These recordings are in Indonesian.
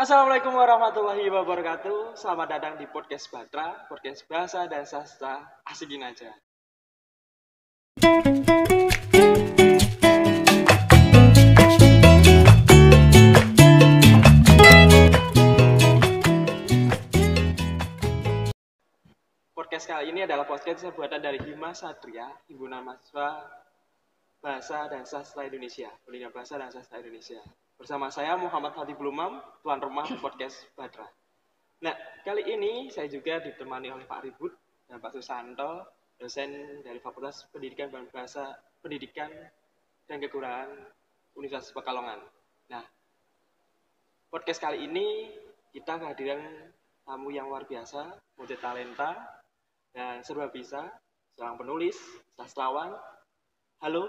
Assalamualaikum warahmatullahi wabarakatuh. Selamat datang di podcast Batra, podcast bahasa dan sastra asikin aja. Podcast kali ini adalah podcast buatan dari Hima Satria, Himpunan Mahasiswa Bahasa dan Sastra Indonesia, Pendidikan Bahasa dan Sastra Indonesia. Bersama saya Muhammad Hatibul Umam, tuan rumah podcast Batra. Nah, kali ini saya juga ditemani oleh Pak Ribut dan Pak Susanto, dosen dari Fakultas Pendidikan dan Bahasa Pendidikan dan Kekurangan Universitas Pekalongan. Nah, podcast kali ini kita kehadiran tamu yang luar biasa, multi talenta dan serba bisa, seorang penulis, sastrawan. Halo,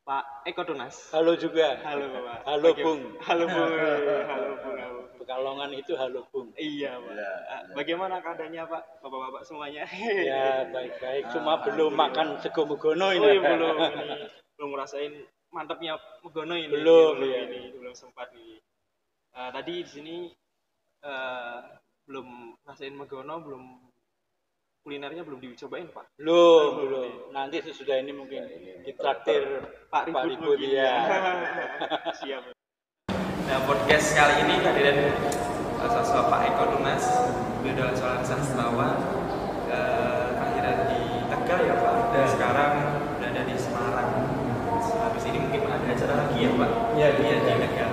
Pak Eko Tunas. Halo juga. Halo Bapak. Halo Bung. Halo Bung. Halo Bung. Pekalongan itu halo Bung. Iya Pak. Ya. Bagaimana keadaannya Pak? Bapak-bapak semuanya? Ya baik-baik. Cuma belum makan sego megono ini. Oh iya belum. Belum ngerasain mantapnya megono ini. Belum. Belum sempat nih. Tadi di sini belum ngerasain megono, belum kulinernya belum dicobain Pak? Belum. Nanti sesudah ini mungkin ditraktir Pak Ribut ya. Siap. Nah, podcast kali ini kehadiran sosok Pak Eko Tunas. Beliau adalah seorang sastrawan, kelahiran di Tegal ya Pak, dan sekarang berada di Semarang. Habis ini mungkin ada acara lagi ya Pak? Iya di Tegal.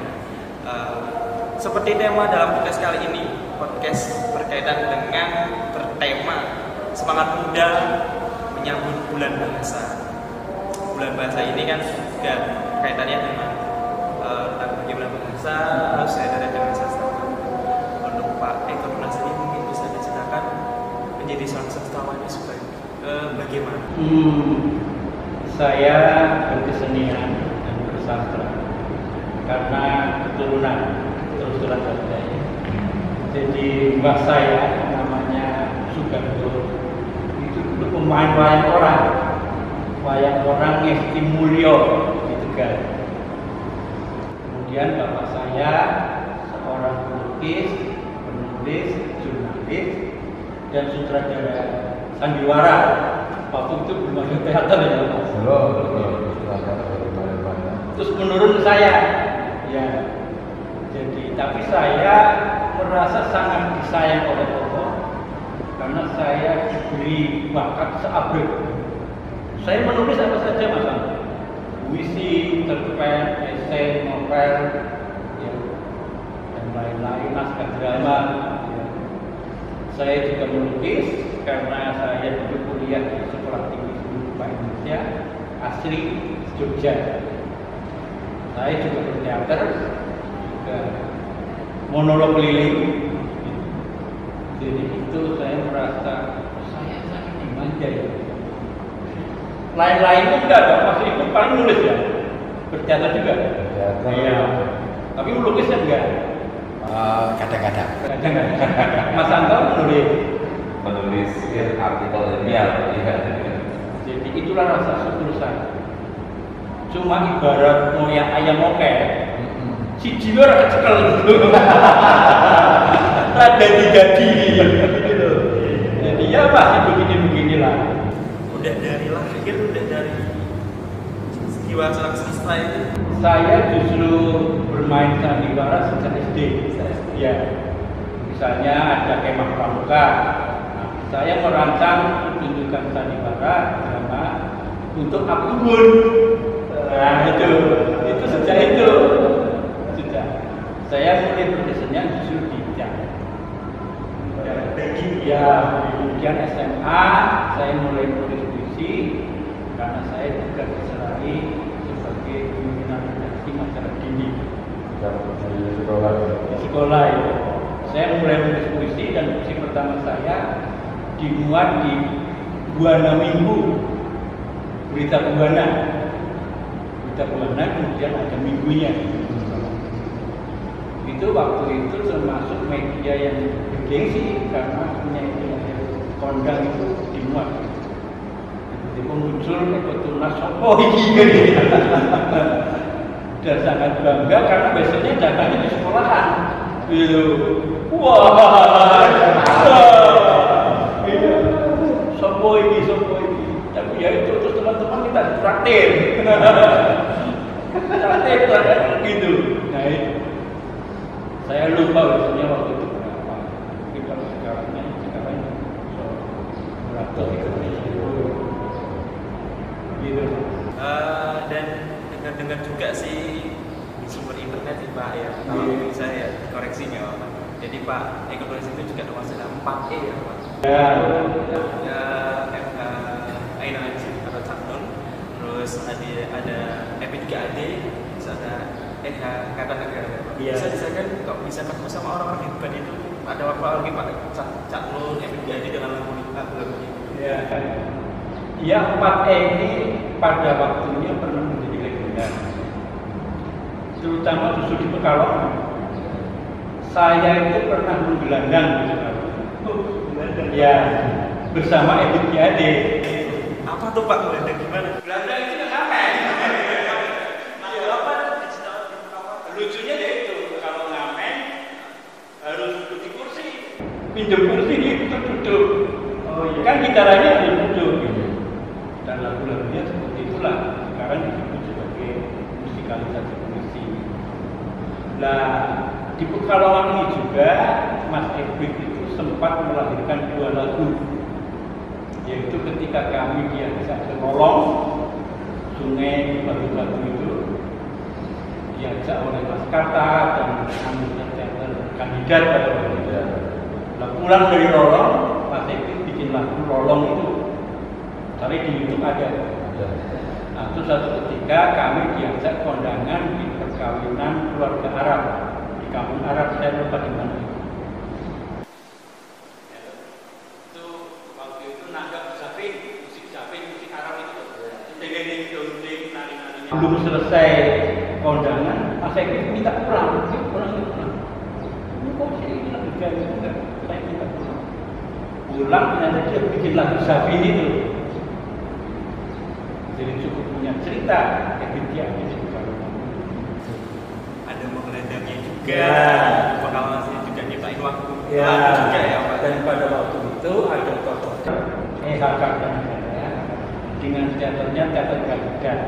Seperti tema dalam podcast kali ini, podcast berkaitan dengan bertema semangat muda menyambut bulan bahasa. Bulan bahasa ini kan juga kaitannya dengan tentang bagaimana bahasa, terus saya dari dengan sastrawan. Untuk Pak Eko Tunas ini mungkin bisa diceritakan menjadi seorang sastrawan ini supaya bagaimana? Saya berkesenian dan bersastra karena keturunan saya. Jadi mbah saya namanya Sugarto. Itu pemain wayang orang Ngesti Mulyo di Tegal. Kemudian bapak saya seorang pelukis, penulis, jurnalis, dan sutradara sandiwara. Waktu itu belum ada teater ya Mas. Terus menurun ke saya, ya. Jadi tapi saya merasa sangat disayang oleh Allah karena saya diberi bakat seabrik. Saya menulis apa saja Mas, puisi, cerpen, esai, novel, ya, dan lain-lain, naskah drama. Ya. Saya juga melukis karena saya dulu kuliah di Sekolah Tinggi Seni Rupa Indonesia, asli Jogja. Saya juga berteater, juga monolog keliling. Jadi itu saya merasa saya sangat dimanja ya. Lain-lainnya enggak ada, masih itu paling nulis ya. Berteater juga. Iya. Tapi melukisnya enggak. Kadang-kadang. Mas Anto menulis artikel ilmiah. Jadi itulah rasa syukur saya. Cuma ibarat moyang ayam oke. Si jiwa ora kecekel gitu. Rada digadi gitu. Jadi ya masih begini-beginilah. Udah dari lahir, udah dari jiwa seorang sastra itu. Saya justru bermain sandiwara sejak SD. Ya, misalnya ada kemah pramuka. Nah, saya merancang pertunjukan sandiwara drama untuk Abdul. Nah itu sejak itu. Saya mulai berkesenian justru di Jakarta. Ya, kemudian SMA saya mulai menulis puisi karena saya juga diserai sebagai pimpinan redaksi majalah Dini di sekolah ya. Saya mulai menulis puisi dan puisi pertama saya dimuat di Buana Minggu, berita Buana, kemudian ada minggunya. Itu waktu itu termasuk media yang bergengsi karena punya kondang itu dimuat. Jadi muncul Eko Tunas sopo iki dan sangat bangga karena biasanya datangnya di sekolahan. Gitu. Wah. Iya. Sopo ini. Tapi ya itu terus teman-teman kita traktir. Traktir gitu. Nah itu. Saya lupa biasanya waktu itu berapa. Tapi kalau sekarang berapa gitu. Dan dengar juga sih di sumber internet sih Pak ya, kalau saya koreksinya Pak. Jadi Pak, ekonomis itu juga ada masalah 4E ya Pak. Ya. FH Ainansi atau Caknun, terus ada EP3AD, terus ada EH Kata Negara. Bisa disahkan kok bisa ketemu sama orang-orang hebat itu ada apa lagi Pak Caknun, EP3AD dengan lagu-lagunya. Ya. Yang 4E ini pada waktunya pernah menjadi legenda, terutama justru di Pekalongan. Saya itu pernah menggelandang di Pekalongan. Ya, bersama EP3AD. Apa tuh Pak gelandang gimana? Gelandang itu ngapain? Ya apa? Lucunya dia itu kalau ngamen harus duduk di kursi, pinjam kursi dia duduk. Oh iya. Kan gitaranya harus duduk. Dan lagu-lagunya seperti itulah sekarang disebut sebagai musikalisasi puisi. Nah, di Pekalongan ini juga Mas Ebit itu sempat melahirkan 2 lagu, yaitu ketika kami diajak ke Lolong, sungai Batu-Batu itu diajak oleh Mas Kata dan anggota teater kandidat pada waktu itu. Nah, pulang dari Lolong, Mas Ebit bikin lagu Lolong itu. Tapi di YouTube ada. Nah, itu suatu ketika kami diajak kondangan di perkawinan keluarga Arab di kampung Arab, saya lupa di mana. Itu waktu itu nanggap musik Arab itu. Belum selesai kondangan, Mas Eki minta pulang. Ini kok ini lagi kayak gitu kan? Saya minta pulang. Pulang ternyata dia bikin lagu Safin itu. Jadi cukup punya cerita ketika ini juga. Ada menggelandangnya juga. Pengalaman juga nyiptain waktu. Ya, juga ya Pak. Dan pada waktu itu ada tokoh dengan teaternya teater kandidat.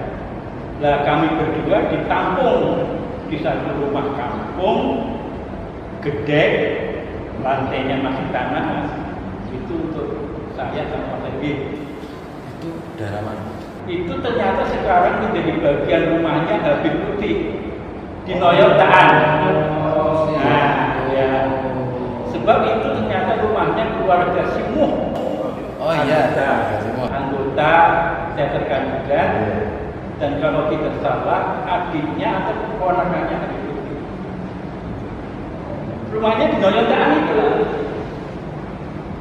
Nah, kami berdua ditampung di satu rumah kampung gede, lantainya masih tanah. Itu untuk saya sama Mas Egi. Itu daerah mana? Itu ternyata sekarang menjadi bagian rumahnya Habib Putih di Noyotaan. Nah, ya. Sebab itu ternyata rumahnya keluarga Simuh. Oh iya, Anggota teater kandidat. Dan kalau tidak salah, adiknya atau keponakannya Habib Putih. Rumahnya di Noyotaan itu lah.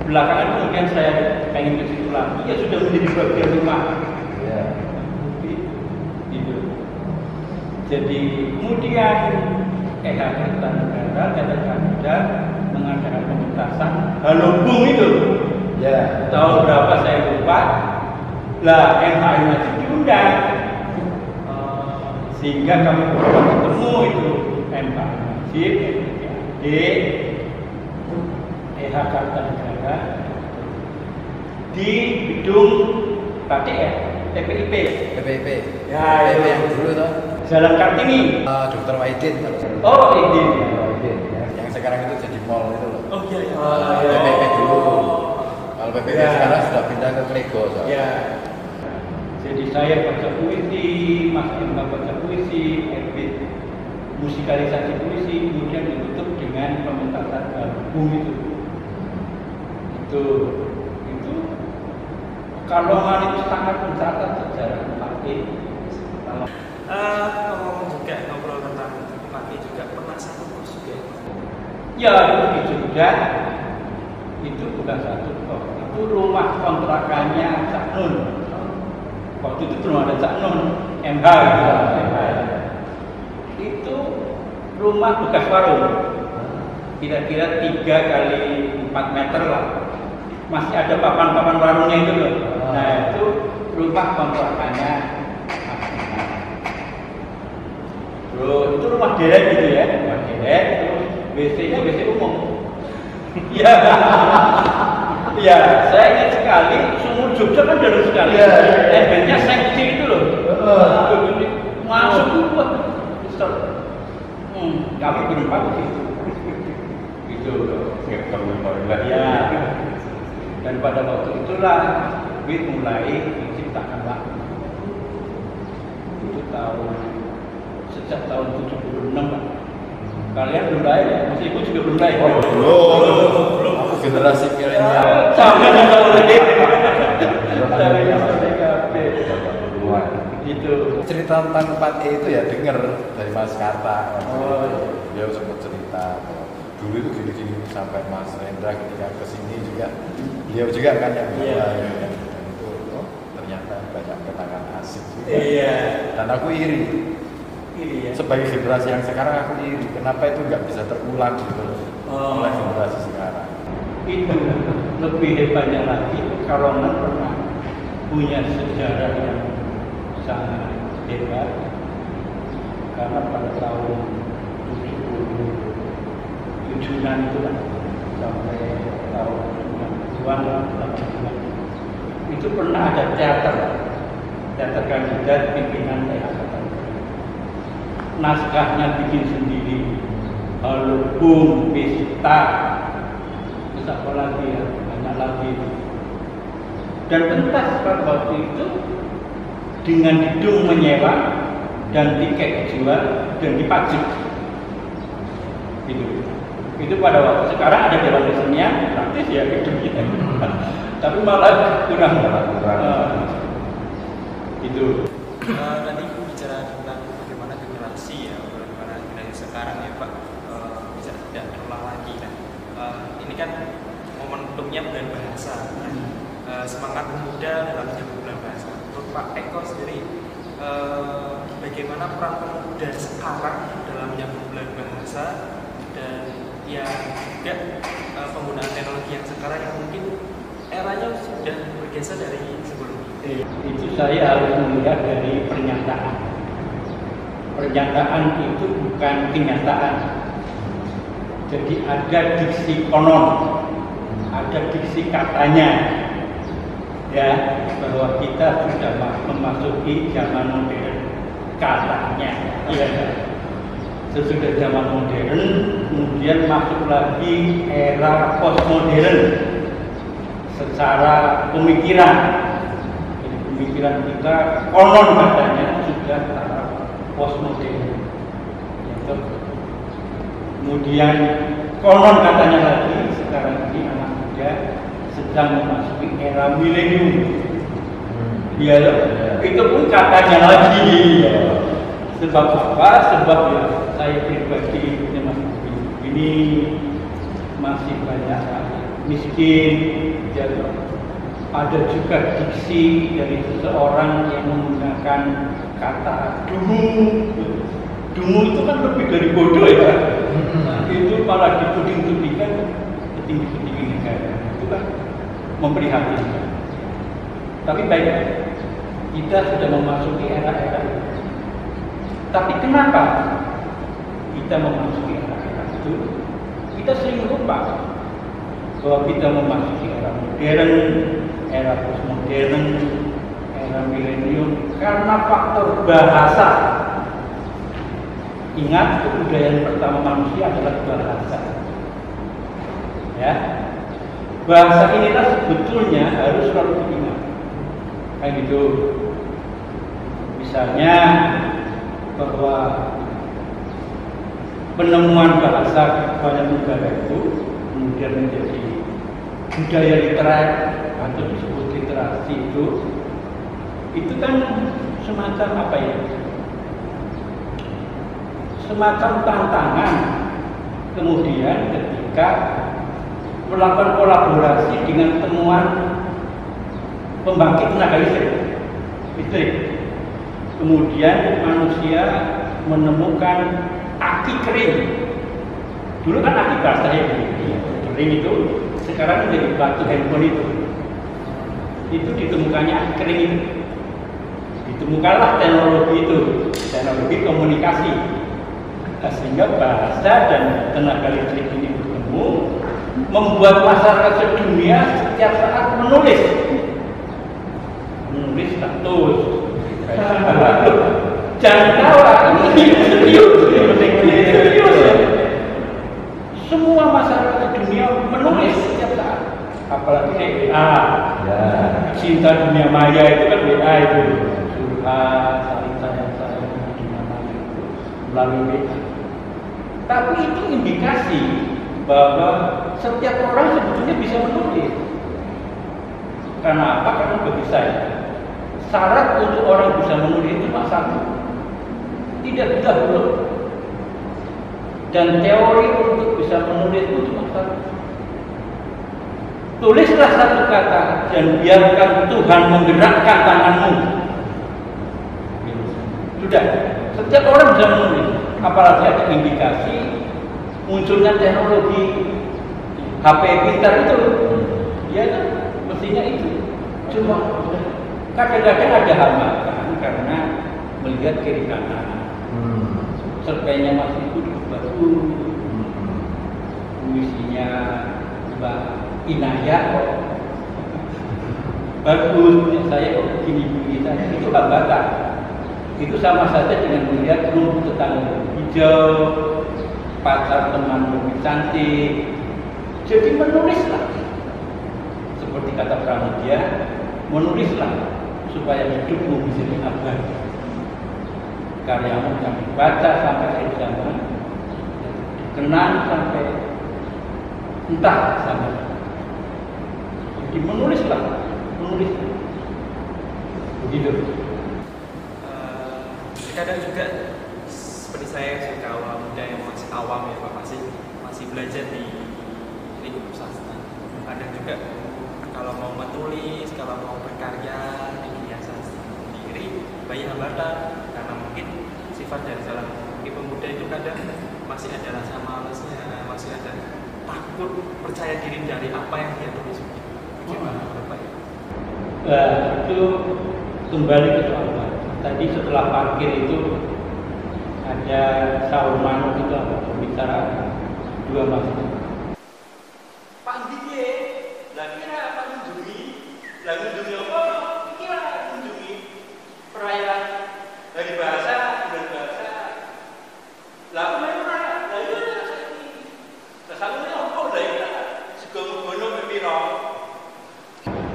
Belakangan kemudian saya pengen ke situ lagi, ya sudah menjadi bagian rumah. Gitu. Jadi kemudian Kertanegara teater kandidat mengadakan pementasan Halobung itu. Ya. Tahun berapa saya lupa. Lah MHI masih diundang. Sehingga kami berdua ketemu itu MHI Masjid, MHD, Kertanegara di gedung Batik ya. PPIP. Ya, PPIP yang dulu tuh. Jalan Kartini. Dr. Wahidin. Oh, Wahidin. Yang sekarang itu jadi mall itu loh. Oh iya. PPIP dulu. Kalau PPIP sekarang sudah pindah ke Klego. Ya. Jadi saya baca puisi, Mas Emma baca puisi, Ebit musikalisasi puisi, kemudian ditutup dengan pementasan album itu. Itu Pekalongan itu sangat mencatat sejarah Pati. Ngomong juga ngobrol tentang Pati juga pernah satu kos juga. Ya, di Jogja itu bukan satu kos, itu rumah kontrakannya Cak Nun. Waktu itu belum ada Cak Nun, MH. Itu rumah bekas warung, kira-kira 3 kali 4 meter lah. Masih ada papan-papan warungnya itu loh. Nah itu rumah kontrakannya. Terus itu rumah derek gitu ya, rumah derek. Terus WC-nya WC umum. Iya. Iya, saya ingat sekali, sumur Jogja kan jauh sekali. Embernya seksi itu loh. Masuk buat besar. Kami berempat di situ. Itu ya. Dan pada waktu itulah WIT mulai diciptakan lagu. Itu sejak tahun 76 Pak. Kalian belum lahir ya? Masih ibu juga belum lahir? Belum. Aku generasi milenial. Itu Cerita tentang 4E itu ya denger dari Mas Karta. Dia sempat cerita bahwa dulu itu gini-gini sampai Mas Rendra ketika kesini juga beliau juga kan yang dan itu ternyata banyak kenangan asik juga. Iya. Dan aku iri. Ya. Sebagai generasi yang sekarang aku iri, kenapa itu nggak bisa terulang gitu oleh generasi sekarang? Itu lebih hebatnya lagi Karongan pernah punya sejarah yang sangat hebat karena pada tahun 77-an itu kan sampai tahun 90-an itu pernah ada teater kandidat pimpinan angkatan. Naskahnya bikin sendiri, album, pesta, terus apa lagi ya, banyak lagi. Dan pentas pada waktu itu dengan gedung menyewa dan tiket dijual dan dipajak. Itu pada waktu sekarang ada dewan kesenian, praktis ya gedungnya. Tapi malah kurang. Itu. Tadi bicara tentang bagaimana generasi ya, bagaimana generasi sekarang ya Pak, bisa tidak terulang lagi. Ini kan momentumnya bulan bahasa, semangat pemuda dalam menyambut bulan bahasa. Menurut Pak Eko sendiri, bagaimana peran pemuda sekarang dalam menyambut bulan bahasa dan ya juga penggunaan teknologi yang sekarang yang mungkin eranya sudah bergeser dari sebelumnya. Itu saya harus melihat dari pernyataan. Pernyataan itu bukan kenyataan. Jadi ada diksi konon, ada diksi katanya, ya bahwa kita sudah memasuki zaman modern, katanya. Ya. Sesudah zaman modern, kemudian masuk lagi era postmodern secara pemikiran. Pemikiran kita konon katanya sudah taraf postmodern. Kemudian konon katanya lagi sekarang ini anak muda sedang memasuki era milenium. Ya, itu pun katanya lagi. Sebab apa? Sebab ya saya pribadi ini masih banyak miskin. Jadi ada juga diksi dari seseorang yang menggunakan kata dungu. Dungu itu kan lebih dari bodoh ya. Itu malah dituding-tudingkan petinggi-petinggi negara. Itu kan memprihatinkan. Tapi baik, kita sudah memasuki era-era itu. Tapi kenapa kita memasuki era-era itu? Kita sering lupa bahwa kita memasuki era modern, era postmodern, era milenium karena faktor bahasa. Ingat, kebudayaan pertama manusia adalah bahasa. Ya, bahasa inilah sebetulnya harus selalu diingat. Kayak gitu. Misalnya bahwa penemuan bahasa banyak negara itu kemudian menjadi budaya literat atau disebut literasi itu kan semacam apa ya? Semacam tantangan kemudian ketika melakukan kolaborasi dengan temuan pembangkit tenaga listrik. Kemudian manusia menemukan aki kering. Dulu kan aki basah ya, kering itu sekarang menjadi batu handphone itu ditemukannya aki kering itu. Ditemukanlah teknologi itu, teknologi komunikasi. Sehingga bahasa dan tenaga listrik ini bertemu, membuat masyarakat sedunia setiap saat menulis status. Jangan kawat, ini serius. Semua masyarakat dunia menulis setiap saat, apalagi WA. Cinta dunia maya itu kan WA itu, saling sayang di mana itu melalui WA. Tapi itu indikasi bahwa setiap orang sebetulnya bisa menulis. Karena apa? Karena bagi saya, syarat untuk orang bisa menulis itu cuma satu, tidak bisa huruf. Dan teori untuk bisa menulis itu cuma satu. Tulislah satu kata dan biarkan Tuhan menggerakkan tanganmu. Sudah, setiap orang bisa menulis. Apalagi ada indikasi munculnya teknologi HP pintar itu, ya kan? Mestinya itu. Cuma kadang-kadang ada hambatan karena melihat kiri kanan. Cerpennya masih itu bagus, puisinya Mbak Inayah kok bagus, saya kok begini saja, itu hambatan. Itu sama saja dengan melihat rumput tetangga hijau, pacar teman lebih cantik. Jadi menulislah, seperti kata Pramudia, menulislah supaya hidupmu bisa diabadi. Karyamu yang dibaca sampai akhir zaman, dikenang sampai entah sampai. Jadi menulislah. Begitu. Kadang juga seperti saya suka awal muda yang masih awam ya Pak, masih belajar di lingkup sastra. Kadang juga kalau mau menulis, kalau mau berkarya di dunia sastra sendiri banyak hambatan karena mungkin sifat dari seorang pemuda itu kadang masih ada rasa malasnya, masih ada takut percaya diri dari apa yang dia tulis. Gimana Bapak ya? Itu kembali ke soal tadi setelah parkir itu ada Saul Manuk itu apa pembicaraan dua mahasiswa. Pak Diye, lah kira apa mengunjungi apa? Kira mengunjungi perayaan dari bahasa dan bahasa. Lah apa yang perayaan? Lah itu saya ini. Kesalunnya apa? Lah itu segono pepiro.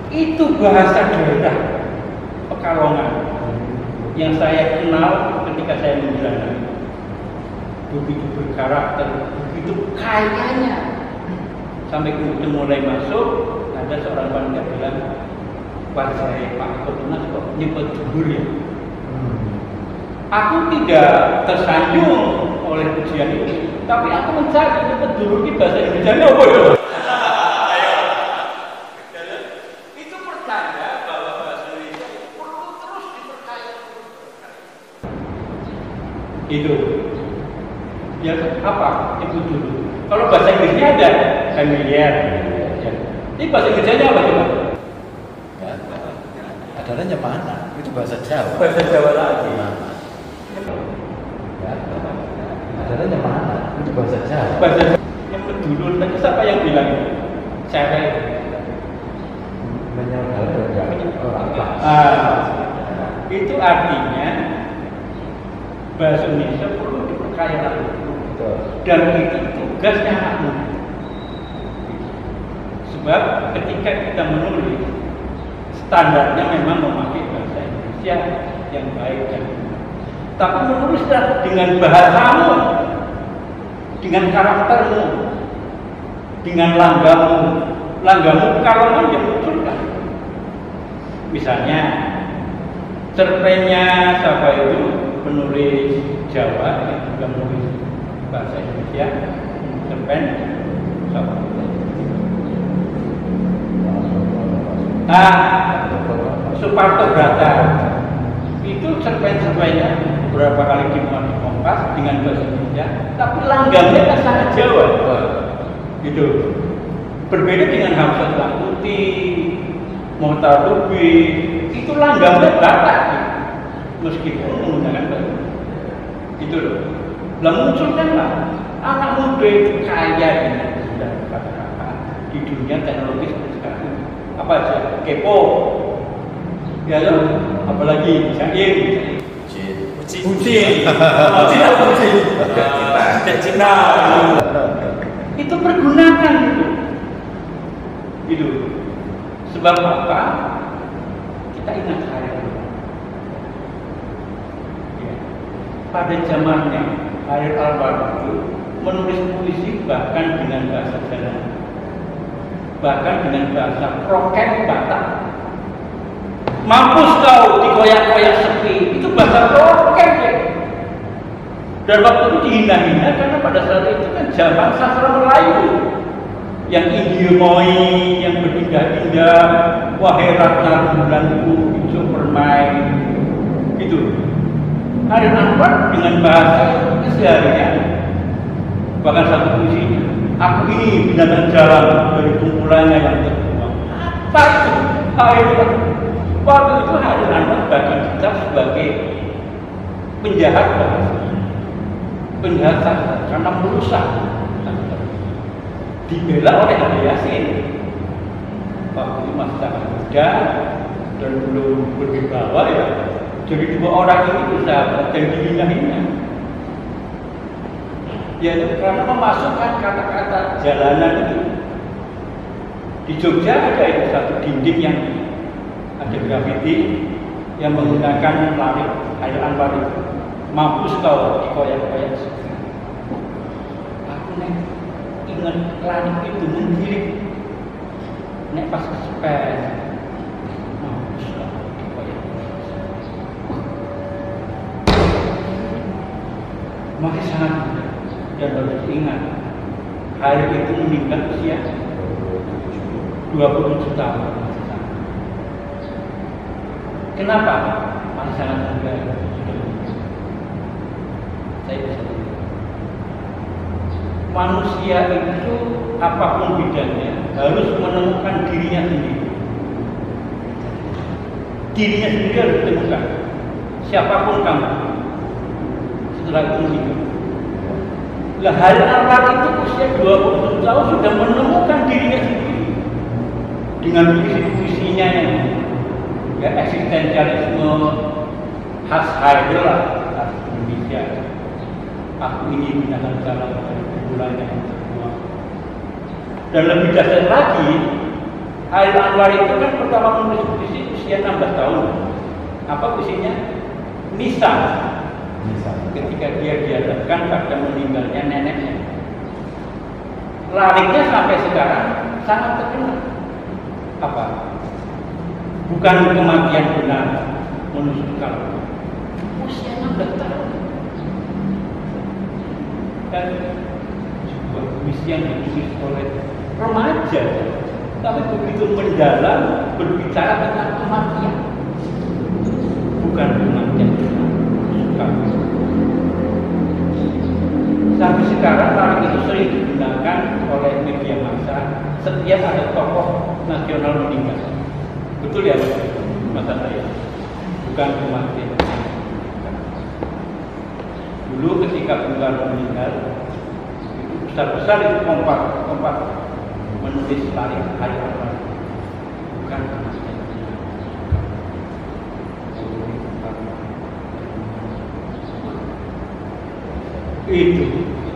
Itu bahasa daerah Pekalongan yang saya kenal ketika saya menjalani, begitu berkarakter, begitu kayanya. Sampai kemudian mulai masuk, ada seorang wanita bilang, Pak saya Pak Kotunas kok nyebut jubur ya. Aku tidak tersanjung oleh pujian ini, tapi aku mencari nyebut jubur di bahasa Indonesia apa ya? Itu pertanda bahwa bahasa Indonesia perlu terus diperkaya. Itu ya apa itu dulu. Kalau bahasa Inggrisnya ada familiar. Ini bahasa Inggrisnya apa coba? Ya, adanya mana? Itu bahasa Jawa. Bahasa Jawa lagi. Ya, adanya mana? Itu bahasa Jawa. Bahasa yang kedulur tadi siapa yang bilang? Cewek. Itu artinya bahasa Indonesia perlu diperkaya lagi. Dan itu tugasnya anak muda. Sebab ketika kita menulis, standarnya memang memakai bahasa Indonesia yang baik dan benar. Tapi menulislah dengan bahasamu, dengan karaktermu, dengan langgamu Pekalongan yang munculkan. Misalnya cerpennya siapa itu penulis Jawa yang juga menulis bahasa Indonesia, cerpen siapa? Suparto Brata itu cerpen-cerpennya beberapa kali dimuat di Kompas dengan bahasa Indonesia, tapi langgamnya kan sangat Jawa. Gitu. Berbeda dengan Hamzah Langkuti, Mohtar Lubis, itu langgamnya Batak, meskipun menggunakan bahasa. Itu loh. Lah munculkanlah anak muda itu kaya dengan sudah kata-kata di dunia teknologi seperti sekarang. Apa aja? Kepo, ya loh. Apalagi syair, bucin, cinta, itu pergunakan itu. Sebab apa? Kita ingat saya. Ya. Pada zamannya Khalil Anwar itu menulis puisi bahkan dengan bahasa Jalan, bahkan dengan bahasa kroket Batak. Mampus kau dikoyak-koyak sepi, itu bahasa kroket ya. Dan waktu itu dihina-hina karena pada saat itu kan zaman sastra Melayu yang idiomoi, yang berpindah-pindah, wahai ratna bulanku hijau permai, gitu. Khalil Anwar dengan bahasa keseharian, bahkan satu puisinya, aku ini binatang jalan dari kumpulannya yang terbuang. Apa itu? Waktu itu Khalil Anwar bagi kita sebagai penjahat bahasa, penjahat sastra karena merusak. Dibela oleh Ade Yasin. Waktu itu masih sangat muda dan belum berwibawa ya. Jadi dua orang ini bersahabat dan dihina-hina. Yaitu karena memasukkan kata-kata jalanan itu. Di Jogja ada itu satu dinding yang ada grafiti yang menggunakan larik Khalil Anwar itu. Mampus kau dikoyak-koyak sepi. Aku ingat larik itu menggiring. Nek pas kesepet. Mampus kau dikoyak-koyak sepi. Masih sangat muda dan harus ingat Khalil itu meninggal usia 27 tahun. Kenapa? Masih sangat muda. Saya bisa bilang, manusia itu apapun bidangnya harus menemukan dirinya sendiri. Dirinya sendiri harus ditemukan. Siapapun kamu, setelah itu meninggal. Lah Khalil Anwar itu usia 27 tahun sudah menemukan dirinya sendiri dengan puisi-puisinya yang ya eksistensialisme khas Khalil lah, khas Indonesia. Aku ini binatang jalan dari kumpulannya yang terbuang. Dan lebih dasar lagi, Khalil Anwar itu kan pertama menulis puisi usia 16 tahun. Apa puisinya? Nisa. Ketika dia dihadapkan pada meninggalnya neneknya. Lariknya sampai sekarang sangat terkenal. Apa? Bukan kematian benar menusuk kalbu. Usia 16 tahun. Dan sebuah puisi yang ditulis oleh remaja, tapi begitu mendalam berbicara tentang kematian, bukan kematian sampai sekarang larik itu sering digunakan oleh media massa setiap ada tokoh nasional meninggal. Betul ya, mata saya, bukan kematian. Dulu ketika Bung Karno meninggal, itu besar-besar itu kompak menulis larik Khalil Anwar, bukan kematian. Itu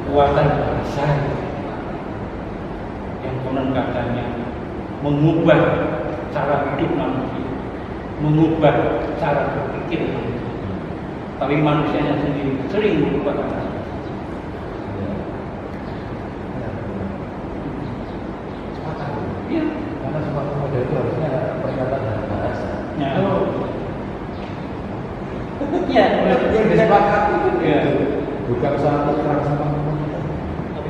kekuatan bahasa yang konon katanya mengubah cara hidup manusia, mengubah cara berpikir manusia. Tapi manusianya sendiri sering berubah kata. Iya, Karena semua pemuda itu harusnya perkataan dan bahasa. ya. Iya, Yang disepakati itu ya. bukan satu kerangka pemuda, tapi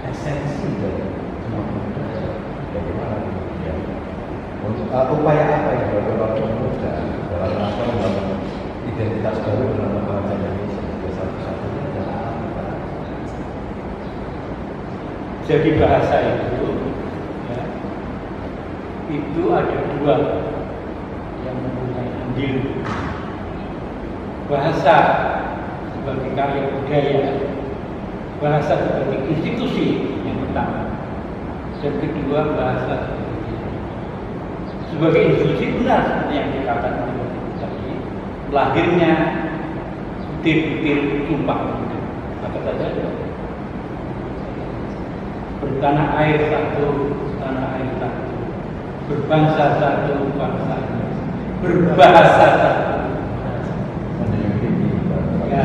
esensi dari semua pemuda. Bagaimana ya? Upaya apa yang dilakukan oleh pemuda dalam rangka membangun identitas baru dalam bangsa Indonesia? Satu-satunya adalah apa? Jadi bahasa itu, ya, itu ada dua yang mempunyai andil. Bahasa sebagai karya budaya bahasa sebagai institusi yang pertama, dan kedua bahasa sebagai institusi benar seperti yang dikatakan tadi, lahirnya butir-butir tumpah apa saja, bertanah air satu, tanah air satu, berbangsa satu, bangsa berbahasa satu. Ya.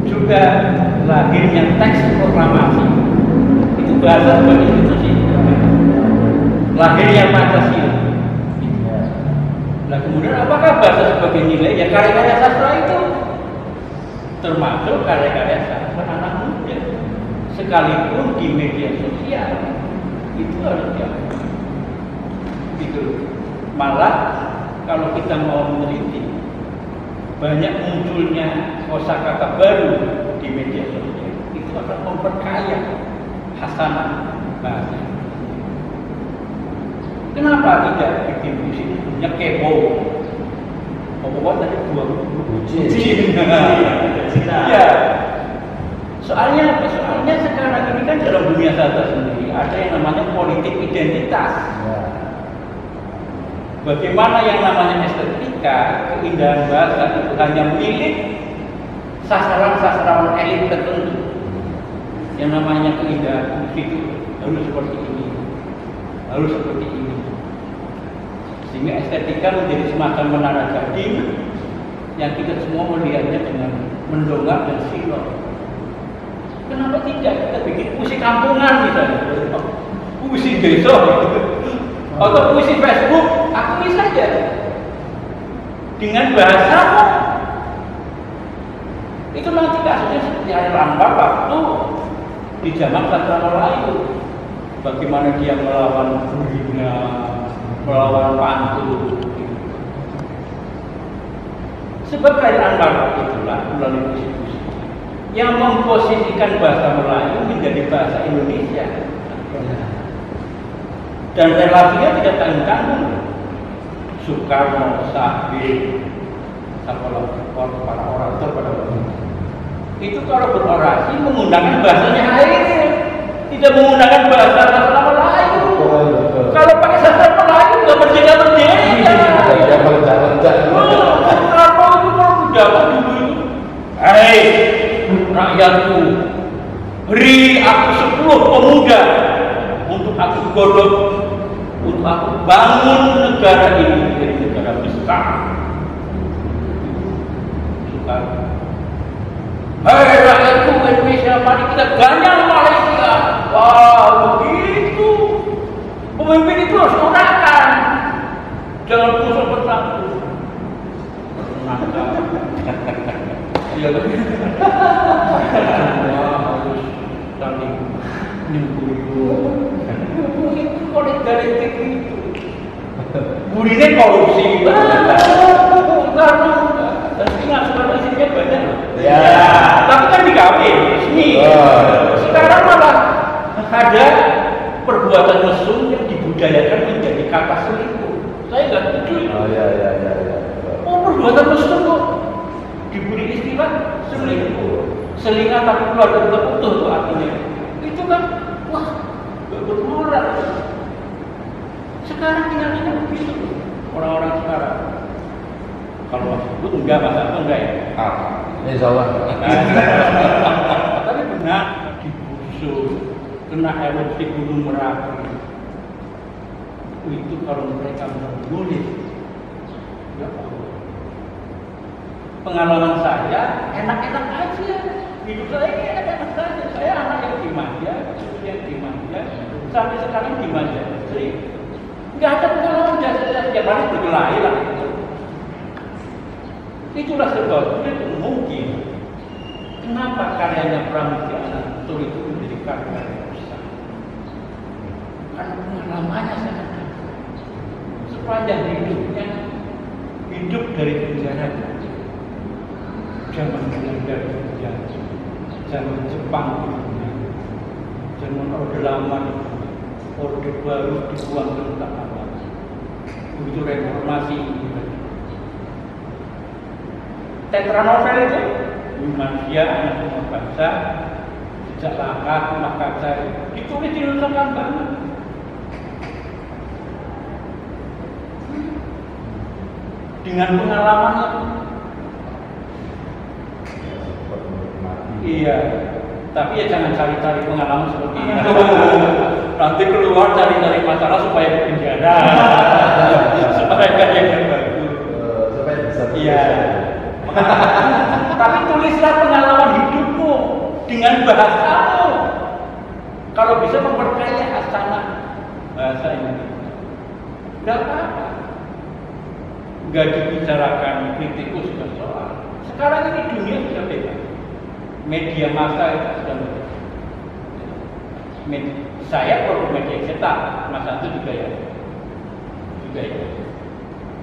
Juga lahirnya teks proklamasi, itu bahasa sebagai institusi. Lahirnya Pancasila. Nah kemudian apakah bahasa sebagai nilai? Ya karya-karya sastra itu, termasuk karya-karya sastra anak muda, sekalipun di media sosial itu harus diakui. Gitu. Malah kalau kita mau meneliti, banyak munculnya kosakata baru di media sosial itu akan memperkaya khasanah bahasa. Kenapa tidak bikin musik punya kepo? Apa tadi bucin. Ya. Soalnya apa? Soalnya sekarang ini kan dalam dunia sastra sendiri ada yang namanya politik identitas. Bagaimana yang namanya estetika, keindahan bahasa itu hanya milik sasaran-sasaran elit tertentu. Yang namanya keindahan musik itu harus seperti ini, harus seperti ini. Sehingga estetika menjadi semacam menara gading yang kita semua melihatnya dengan mendongak dan silau. Kenapa tidak kita bikin puisi kampungan misalnya, puisi desa, atau puisi Facebook, akui saja dengan bahasa itu nanti kasusnya seperti Air Langbar waktu di zaman sastra Melayu, bagaimana dia melawan Burina, melawan pantun. Sebab Air Langbar itulah melalui puisi-puisi yang memposisikan bahasa Melayu menjadi bahasa Indonesia. Dan relasinya tidak tanggung-tanggung. Soekarno, Sabir, para orator pada waktu itu kalau berorasi menggunakan bahasanya air, tidak menggunakan bahasa sastra Melayu. Kalau pakai sastra Melayu nggak merdeka. Soekarno itu kalau zaman dulu itu, hei rakyatku, beri aku 10 pemuda untuk aku godok, untuk aku bangun negara ini menjadi negara besar. Hei rakyatku Indonesia, mari kita ganyang Malaysia. Wah begitu. Pemimpin itu harus gunakan, jangan pusat bersatu. Iya kan? Semua harus saling nyemburu. Itu kolektif itu. Burine korupsi. Karena ingat supervisinya banyak. Ya. Tapi kan dikawin resmi. Sekarang malah ada perbuatan mesum yang dibudayakan menjadi kata selingkuh. Saya nggak setuju. Oh ya. Oh perbuatan mesum kok diberi istilah selingkuh. Selingan tapi keluarga tetap utuh tuh artinya. Itu kan wah bermoral. Sekarang tinggalnya begitu orang-orang sekarang. Kalau masih enggak masa enggak ya? Insya Allah. Tapi benar digusur, kena erupsi Gunung Merapi. Itu kalau mereka menulis, ya Allah. Pengalaman saya enak-enak aja. Hidup saya ini enak-enak saja. Saya anak yang dimanja, yang dimanja, sampai sekarang dimanja. Nggak ada pengalaman jasa setiap hari berkelahi lah. Itulah sebabnya itu mungkin kenapa karyanya Pramudia Ananto itu menjadi karya yang besar. Karena pengalamannya sangat sepanjang hidupnya, hidup dari penjara, zaman Belanda penjara, zaman Jepang penjara, zaman Orde Lama, Orde Baru dibuang ke apa? Begitu reformasi. Tetra novel itu manusia anak bangsa, jejak langkah, rumah kaca ditulis di Nusa Kambangan. Dengan pengalamannya. Iya, tapi ya jangan cari-cari pengalaman seperti itu. Nanti keluar cari-cari masalah supaya di penjara. Supaya kayak yang bagus. Supaya bisa. Iya. Tapi tulislah pengalaman hidupmu dengan bahasamu. Kalau bisa memperkaya hasanah bahasa Indonesia. Tidak apa-apa. Nggak dibicarakan kritikus dan soal. Sekarang ini dunia sudah bebas. Media massa itu sudah bebas. Saya produk media cetak, Mas Satu juga ya.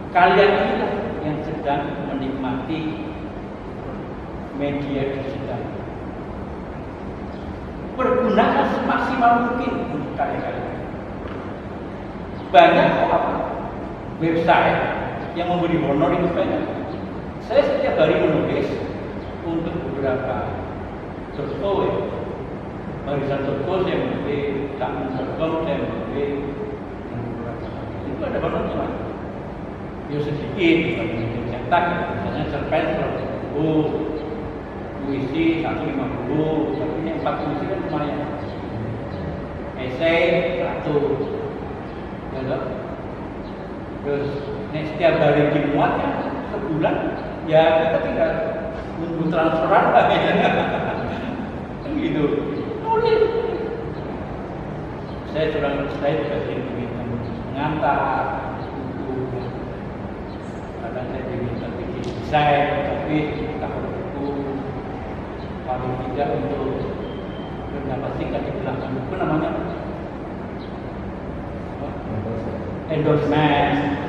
Kalian inilah yang sedang menikmati media digital. Pergunakan semaksimal mungkin untuk kalian. Banyak kok website yang memberi honor itu banyak. Saya setiap hari menulis untuk beberapa .co ya. Barisan.co saya menulis, Cakmun.com saya menulis, itu ada honornya. Ya sedikit, bukan cetak, misalnya cerpen 100.000, puisi 150, tapi ini 4 puisi kan lumayan. Esai 100, ya. Terus setiap hari dimuat ya sebulan ya kita tinggal nunggu transferan lah kan gitu. Tulis. Saya juga sering diminta mengantar buku. Kadang saya diminta bikin desain, tapi tak buku. Paling tidak untuk berapa singkat di belakang buku namanya endorsement.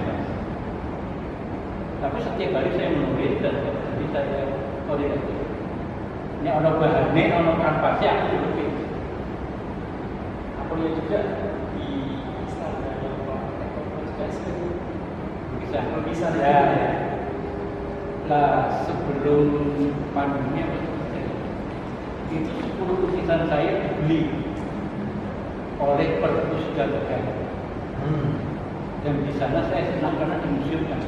Tapi setiap hari saya menulis dan jadi saya koordinasi. Ini ada bahannya, ada kanvasnya, aku lebih. Aku lihat juga di Instagram bisa ya. Lah sebelum pandemi itu 10 lukisan saya dibeli oleh Perpus Galaga. Dan di sana saya senang karena di museum kan.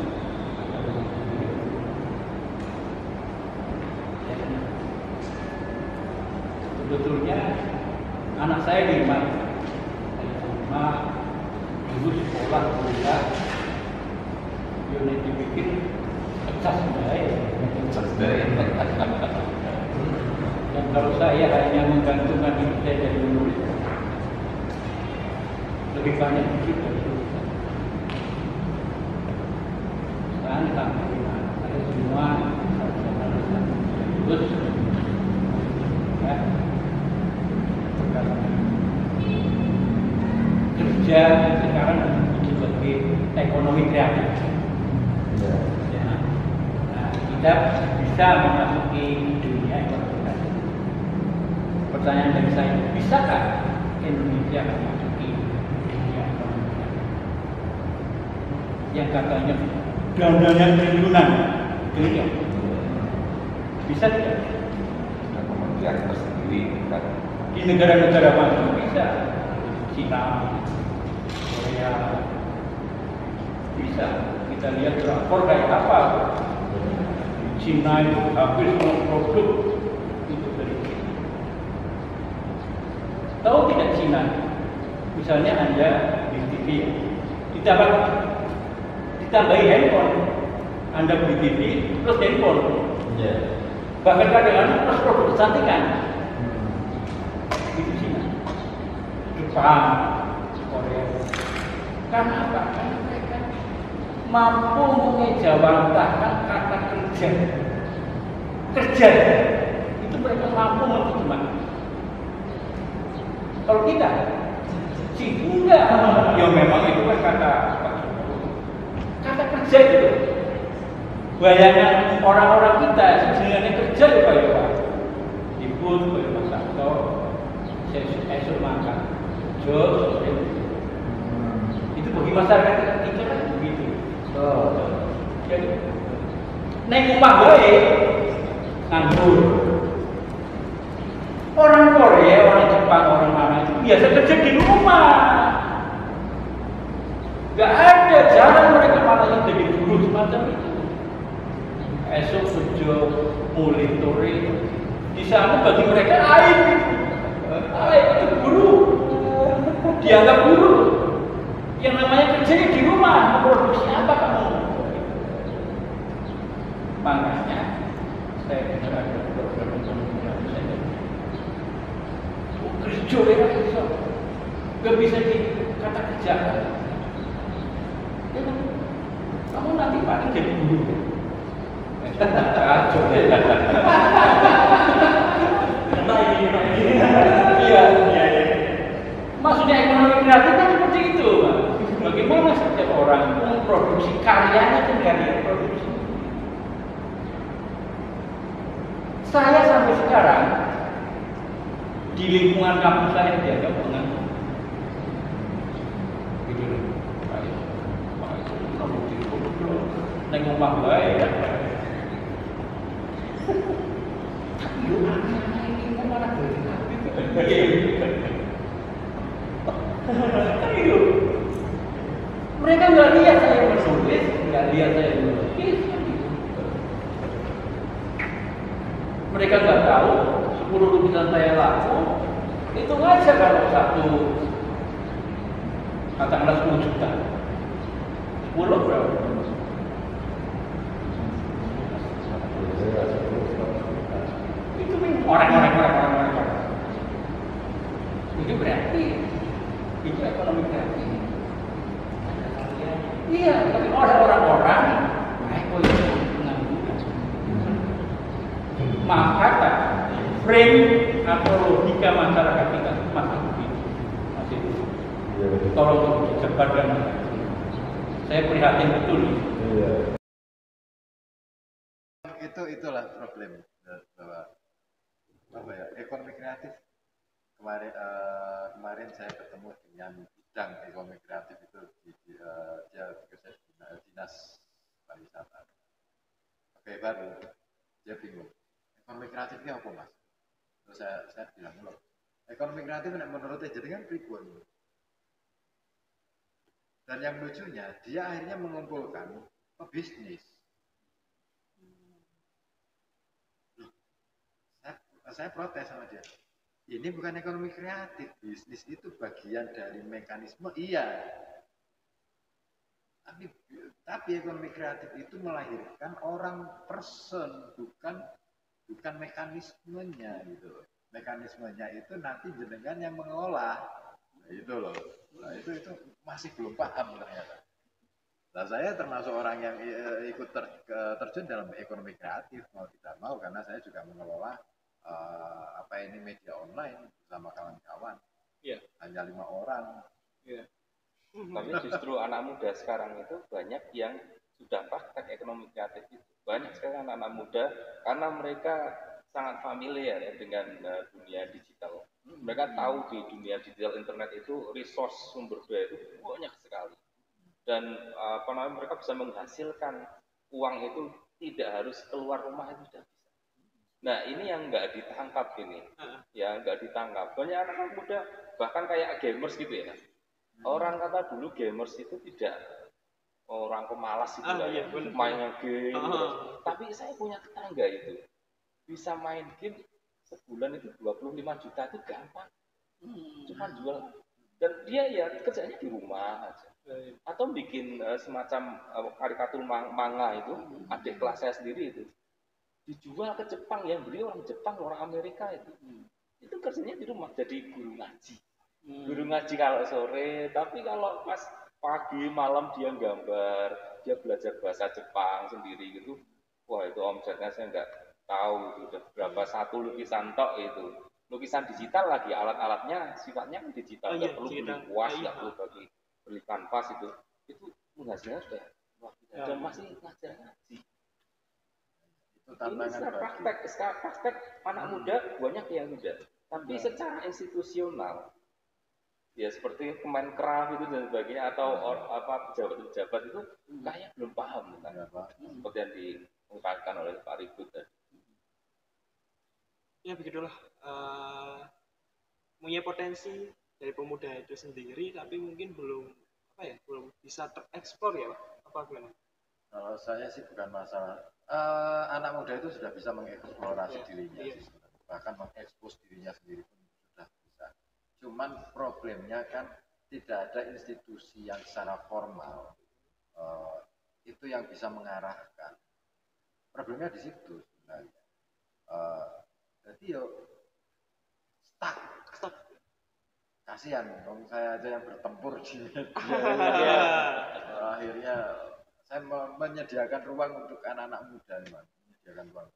Sebetulnya anak saya di rumah dulu sekolah kuliah unit dibikin pecah sebenarnya. Dan kalau saya hanya menggantungkan diri saya dari menulis lebih banyak dikit dari tulisan. Sekarang sampai di mana? Saya semua terus ya kerja sekarang sebagai ekonomi kreatif. Ya. Nah, kita bisa memasuki dunia ekonomi kreatif. Pertanyaan dari saya, bisakah Indonesia memasuki dunia ekonomi kreatif? Yang katanya dananya triliunan, triliun. Bisa tidak? Kementerian tersendiri kan Di negara-negara maju bisa, Cina, Korea, bisa. Kita lihat drakor kayak apa. Cina itu hampir semua produk itu dari Cina. Tahu tidak Cina? Misalnya Anda di TV, ditambahi handphone, Anda beli TV plus handphone. Bahkan kadang-kadang plus produk kecantikan. Itu Cina, Jepang, Korea. Karena apa? Karena mereka mampu mengejawantahkan kata kerja. Kerja itu mereka mampu menerjemahkan. Kalau kita, sih enggak. Ya memang itu kan kata kerja itu. Bayangan orang-orang kita sebenarnya kerja ya Pak. Ibu, Mas Sabto, esok makan, jos, itu bagi masyarakat kita kan begitu. Jadi, naik rumah gue nganggur, Orang Korea, orang Jepang, orang mana itu biasa kerja di rumah. Gak ada, jarang mereka malah yang jadi guru semacam itu. Esok kerja monitoring. Di sana bagi mereka aib itu. Aib itu guru. Dianggap guru. Yang namanya kerjanya di rumah, memproduksi apa kamu? Makanya saya dengar ada program ekonomi saya kerja ya bisa, gak bisa dikata kerja. Ya kan? Kamu nanti paling jadi guru. Kacau ya. Iya. Maksudnya ekonomi kreatif kan seperti itu, Pak. Bagaimana setiap orang memproduksi karyanya itu dari produksi. Saya sampai sekarang di lingkungan kampus saya dianggap penganggur. Gitu loh. Neng omah bae. Tapi yo anak ini kok malah gitu. Mereka nggak lihat saya menulis, nggak lihat saya melukis. Mereka nggak tahu 10 lukisan saya laku. Itu aja kalau satu katakanlah 10 juta. 10 berapa? Itu orang. Itu berarti itu ekonomi kreatif. Iya, tapi orang-orang naik itu pengangguran. Maaf kata, frame atau logika masyarakat kita masih begitu. Tolong dicebarkan. Saya prihatin betul. Itulah problem bahwa apa ya, ekonomi kreatif. Kemarin saya bertemu dengan bidang ekonomi kreatif itu dia bekerja di dinas pariwisata. Oke, baru dia bingung. Ekonomi kreatifnya apa, Mas? Terus saya bilang, loh, ekonomi kreatif menurut dia kan pribun. Dan yang lucunya, dia akhirnya mengumpulkan pebisnis. Saya protes sama dia. Ini bukan ekonomi kreatif, bisnis itu bagian dari mekanisme, iya. Tapi ekonomi kreatif itu melahirkan orang person, bukan mekanismenya gitu. Mekanismenya itu nanti jenengan yang mengolah, itu loh. Nah, itu masih belum paham ternyata. Nah, saya termasuk orang yang ikut terjun dalam ekonomi kreatif mau tidak mau, karena saya juga mengelola media online bersama kawan-kawan. Yeah. Hanya 5 orang. Yeah. Tapi justru anak muda sekarang itu banyak yang sudah praktek ekonomi kreatif itu. Banyak sekali anak-anak muda karena mereka sangat familiar ya dengan dunia digital. Mereka tahu di dunia digital internet itu resource sumber daya itu banyak sekali. Dan mereka bisa menghasilkan uang itu tidak harus keluar rumah itu sudah bisa. Nah, ini yang nggak ditangkap ini, ya nggak ditangkap. Banyak anak muda bahkan kayak gamers gitu ya. Orang kata dulu gamers itu tidak orang pemalas itu iya, main game. Tapi saya punya tetangga itu bisa main game sebulan itu 25 juta itu gampang. Cuma jual, dan dia ya kerjanya di rumah aja. Atau bikin semacam karikatur manga itu, adik kelas saya sendiri itu. Dijual ke Jepang, yang beli orang Jepang, orang Amerika itu kerjanya di rumah jadi guru ngaji. Guru ngaji kalau sore, tapi kalau pas pagi malam dia gambar, dia belajar bahasa Jepang sendiri gitu. Wah, itu omsetnya saya nggak tahu itu udah berapa satu lukisan tok itu. Lukisan digital lagi, alat-alatnya sifatnya digital, nggak perlu beli kuas, nggak perlu beli kanvas itu menghasilkan sudah luar biasa. Dan masih ngajar ngaji. Ini secara praktek anak muda banyak yang muda, tapi secara institusional ya seperti Kemenkraf itu dan sebagainya atau pejabat-pejabat itu kayaknya belum paham tentang seperti yang diungkapkan oleh Pak Ribut tadi. Ya begitulah punya potensi dari pemuda itu sendiri, tapi mungkin belum belum bisa terekspor ya, apa gimana? Kalau saya sih bukan masalah anak muda itu sudah bisa mengeksplorasi dirinya, iya. bahkan mengekspos dirinya sendiri pun sudah bisa. Cuman problemnya kan tidak ada institusi yang secara formal itu yang bisa mengarahkan. Problemnya di situ sebenarnya. Jadi yo stuck. Kasihan, dong saya aja yang bertempur di media. Akhirnya saya menyediakan ruang untuk anak-anak muda, menyediakan ruang.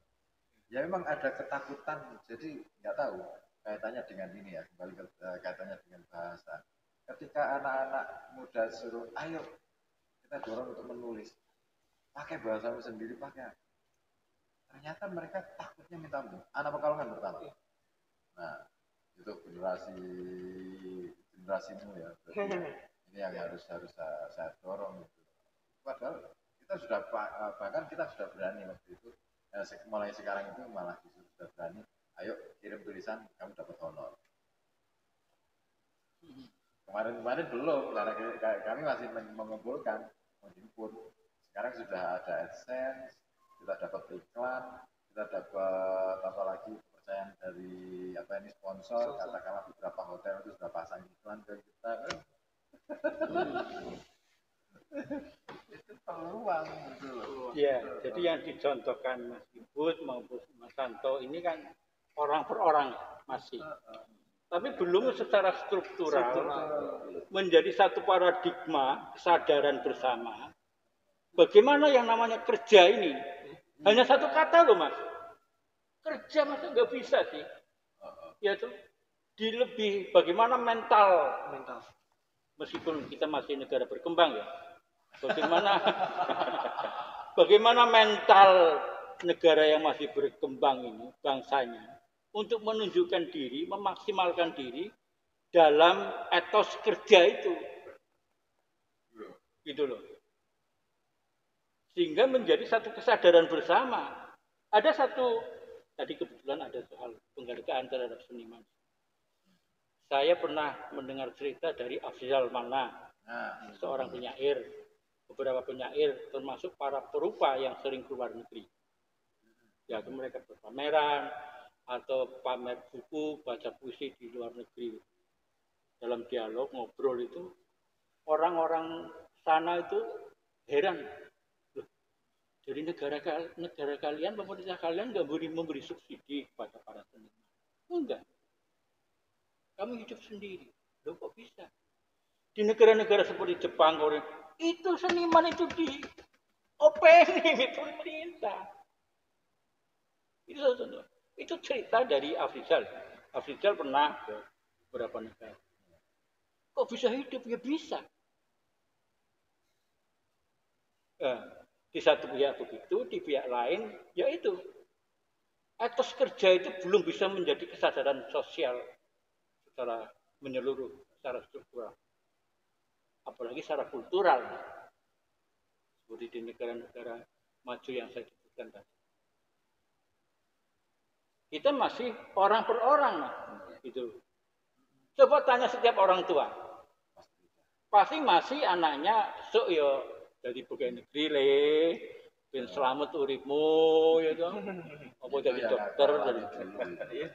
Ya memang ada ketakutan, jadi nggak tahu kaitannya dengan ini ya, kembali ke kaitannya dengan bahasa. Ketika anak-anak muda suruh, ayo kita dorong untuk menulis, pakai bahasamu sendiri, pakai. Ternyata mereka takutnya minta ampun. Anak Pekalongan pertama. Nah, itu generasimu ya. Ini yang harus saya dorong. Gitu. Padahal kita sudah bahkan kita sudah berani waktu itu. Mulai sekarang itu malah justru sudah berani. Ayo kirim tulisan, kamu dapat honor. Kemarin belum, karena kami masih mengumpulkan, menjemput. Sekarang sudah ada AdSense, kita dapat iklan, kita dapat apa lagi kepercayaan dari sponsor, katakanlah beberapa hotel itu sudah pasang iklan ke kita. Itu peluang gitu loh. Ya, jadi yang dicontohkan Mas Ibut maupun Mas Santo ini kan orang per orang masih. Tapi belum secara struktural menjadi satu paradigma kesadaran bersama. Bagaimana yang namanya kerja ini? Hanya satu kata loh Mas. Kerja masa nggak bisa sih? Ya tuh. Di lebih bagaimana mental. Meskipun kita masih negara berkembang ya. Bagaimana mental negara yang masih berkembang ini, bangsanya, untuk menunjukkan diri, memaksimalkan diri dalam etos kerja itu. Gitu loh. Sehingga menjadi satu kesadaran bersama. Ada satu, tadi kebetulan ada soal penghargaan terhadap seniman. Saya pernah mendengar cerita dari Afzal Mana, seorang penyair, beberapa penyair, termasuk para perupa yang sering keluar negeri. Yaitu mereka berpameran, atau pamer buku, baca puisi di luar negeri. Dalam dialog, ngobrol itu, orang-orang sana itu heran. Jadi negara kalian, pemerintah kalian nggak memberi subsidi kepada para seniman. Enggak. Kami hidup sendiri. Loh kok bisa? Di negara-negara seperti Jepang, Korea, itu seniman itu di opening itu pemerintah. Itu cerita dari Afrizal. Afrizal pernah ke beberapa negara. Kok bisa hidup? Ya bisa. Di satu pihak begitu, di pihak lain, yaitu etos kerja itu belum bisa menjadi kesadaran sosial secara menyeluruh, secara struktural. Apalagi secara kultural. Seperti di negara-negara maju yang saya sebutkan tadi. Kita masih orang per orang. Gitu. Coba tanya setiap orang tua. Pasti masih anaknya sok yo jadi pegawai negeri le, ben selamat uripmu ya toh. Apa jadi dokter dari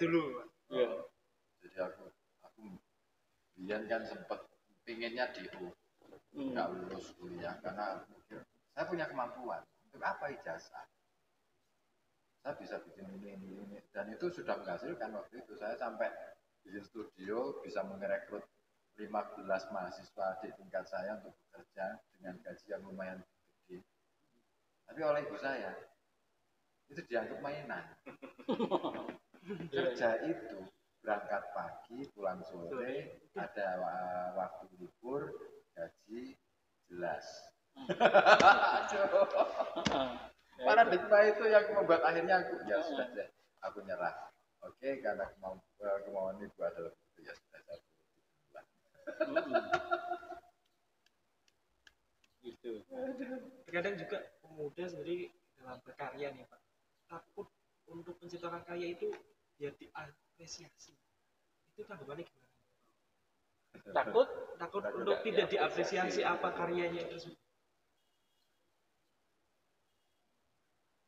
dulu. Iya. Jadi aku Bian kan sempat pinginnya DO, nggak lulus kuliah karena saya punya kemampuan. Untuk apa ijazah? Saya bisa bikin ini, dan itu sudah menghasilkan waktu itu. Saya sampai bikin studio, bisa merekrut 15 mahasiswa di tingkat saya untuk bekerja dengan gaji yang lumayan gede. Tapi oleh ibu saya, itu dianggap mainan. Kerja itu berangkat pagi, pulang sore, ada waktu libur, gaji jelas. Paradigma itu yang membuat akhirnya aku ya sudah deh, aku nyerah. Oke, karena kemauan ibu adalah itu ya sudah saya Gitu. Terkadang juga pemuda sendiri dalam berkarya nih Pak, takut untuk menciptakan karya itu ya diapresiasi. Itu tanggapannya gimana? Takut Untuk tidak diapresiasi apa karyanya tersebut.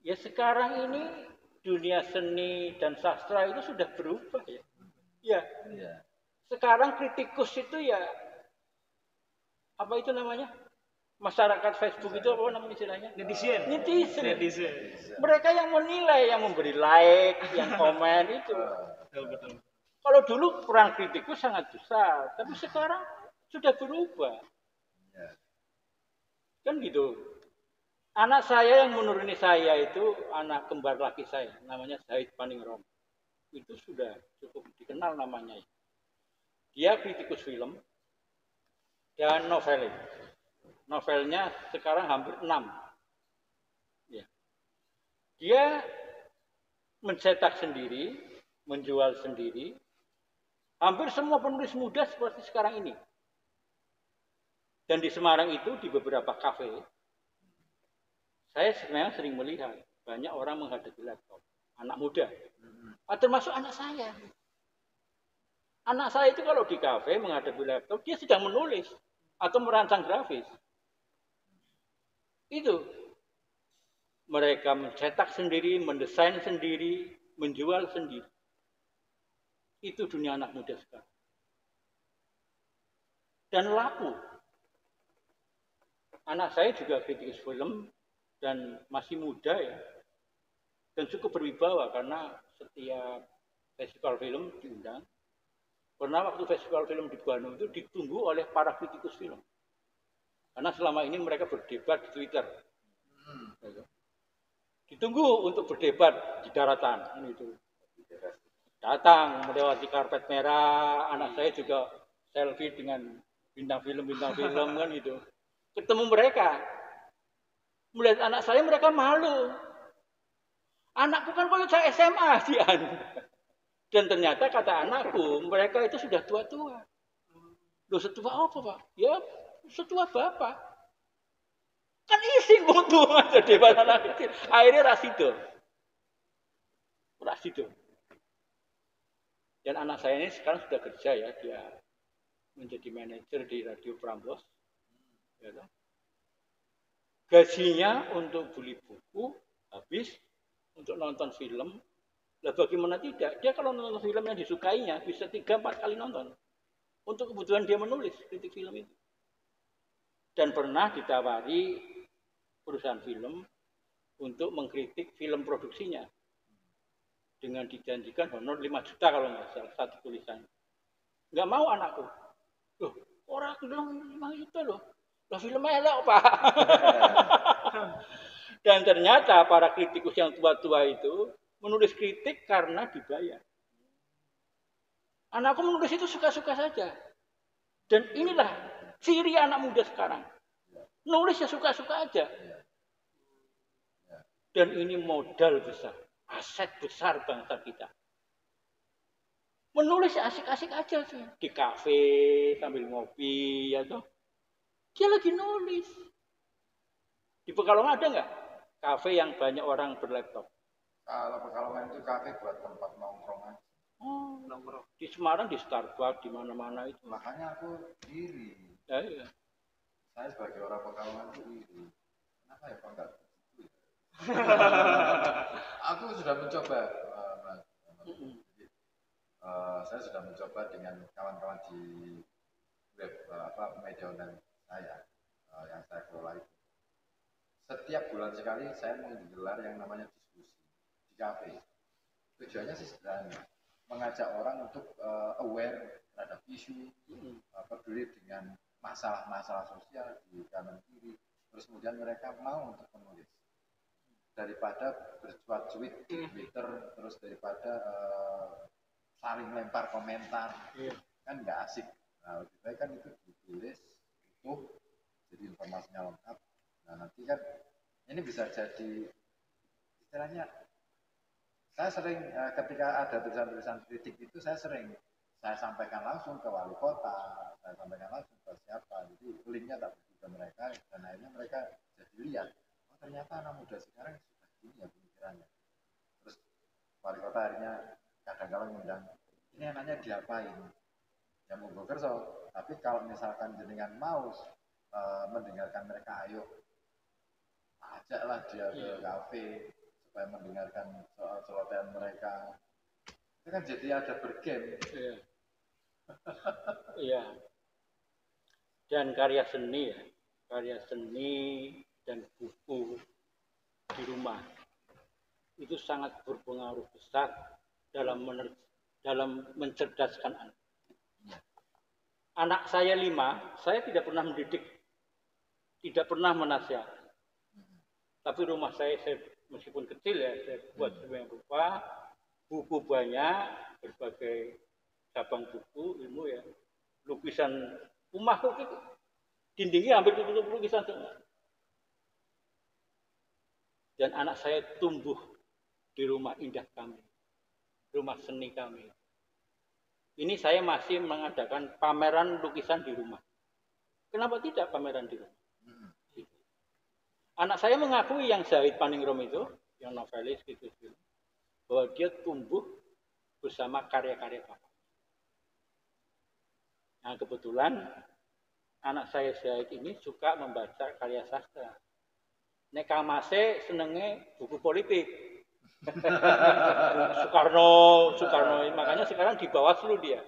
ya sekarang ini dunia seni dan sastra itu sudah berubah ya. Ya. Sekarang kritikus itu ya apa itu namanya? Masyarakat Facebook itu apa namanya istilahnya? Netizen. Mereka yang menilai, yang memberi like, yang komen itu. Betul. Kalau dulu peran kritikus sangat besar, tapi sekarang sudah berubah. Kan gitu. Anak saya yang menuruni saya itu anak kembar laki saya, namanya Zaid Paningrom. Itu sudah cukup dikenal namanya. Dia kritikus film dan novelnya sekarang hampir 6. Ya. Dia mencetak sendiri, menjual sendiri. Hampir semua penulis muda seperti sekarang ini. Dan di Semarang itu di beberapa kafe, saya sebenarnya sering melihat banyak orang menghadapi laptop, anak muda, termasuk anak saya. Anak saya itu kalau di kafe menghadapi laptop, dia sedang menulis atau merancang grafis. Itu. Mereka mencetak sendiri, mendesain sendiri, menjual sendiri. Itu dunia anak muda sekarang. Dan laku. Anak saya juga kritikus film dan masih muda ya. Dan cukup berwibawa karena setiap festival film diundang. Karena waktu festival film di Bandung itu ditunggu oleh para kritikus film. Karena selama ini mereka berdebat di Twitter. Ditunggu untuk berdebat di daratan. Itu. Datang melewati karpet merah, anak saya juga selfie dengan bintang film kan gitu. Ketemu mereka. Melihat anak saya mereka malu. Anakku kan kalau saya SMA Dian. Dan ternyata kata anakku, mereka itu sudah tua-tua. Loh setua apa Pak? Ya setua Bapak. Kan isin butuh aja debat anak kecil. Akhirnya Rasido. Dan anak saya ini sekarang sudah kerja ya, dia menjadi manajer di Radio Prambos. Ya, gajinya untuk beli buku habis, untuk nonton film. Lah bagaimana tidak? Dia kalau nonton film yang disukainya bisa 3-4 kali nonton. Untuk kebutuhan dia menulis kritik film itu. Dan pernah ditawari perusahaan film untuk mengkritik film produksinya. Dengan dijanjikan honor 5 juta kalau nggak salah, satu tulisan. Nggak mau anakku. Loh, orang bilang 5 juta loh. Loh filmnya elok Pak. Dan ternyata para kritikus yang tua-tua itu menulis kritik karena dibayar. Anakku menulis itu suka-suka saja. Dan inilah ciri anak muda sekarang. Nulis ya suka-suka aja. Dan ini modal besar. Aset besar bangsa kita. Menulis asik-asik aja sih. Di kafe sambil ngopi ya toh. Dia lagi nulis. Di Pekalongan ada nggak kafe yang banyak orang berlaptop? Kalau Pekalongan itu kafe buat tempat nongkrong. Oh, nongkrong. Di Semarang di Starbucks di mana-mana itu. Makanya aku iri. Ya, iya. Saya sebagai orang Pekalongan itu iri. Kenapa ya Pak enggak? Aku sudah mencoba, Mas. Saya sudah mencoba dengan kawan-kawan di web media online saya yang saya kelola itu. Setiap bulan sekali saya menggelar yang namanya diskusi di kafe. Tujuannya sih sederhana, mengajak orang untuk aware terhadap isu, peduli dengan masalah-masalah sosial di kanan kiri. Terus kemudian mereka mau untuk menulis. Daripada bercuat-cuit di Twitter, terus daripada saling lempar komentar, kan nggak asik. Nah, lebih baik kan itu ditulis, utuh, jadi informasinya lengkap. Nah, nanti kan ini bisa jadi istilahnya. Saya sering ketika ada tulisan-tulisan kritik itu saya sampaikan langsung ke wali kota, saya sampaikan langsung ke siapa. Jadi linknya tak beri ke mereka dan akhirnya mereka jadi lihat. Ternyata anak muda sekarang sudah gini ya pemikirannya. Terus wali kota akhirnya kadang-kadang mengundang ini anaknya diapain? Ya monggo kerso. Tapi kalau misalkan jenengan mau mendengarkan mereka, ayo ajaklah dia ke kafe supaya mendengarkan soal celotehan mereka. Itu kan jadi ada bergame. Iya. Iya. Dan karya seni ya, karya seni dan buku di rumah itu sangat berpengaruh besar dalam mencerdaskan anak. Anak saya 5, saya tidak pernah mendidik, tidak pernah menasihati. Tapi rumah saya meskipun kecil ya, saya buat sebagian rupa, buku banyak, berbagai cabang buku, ilmu ya, lukisan rumahku itu dindingnya hampir tutup lukisan semua. Dan anak saya tumbuh di rumah indah kami, rumah seni kami. Ini saya masih mengadakan pameran lukisan di rumah. Kenapa tidak pameran di rumah? Anak saya mengakui yang Zahid Paningrum itu, yang novelis gitu, bahwa dia tumbuh bersama karya-karya bapak. Nah kebetulan anak saya Zahid ini suka membaca karya sastra. Nek kamase senenge buku politik. Soekarno, makanya sekarang di Bawaslu dia.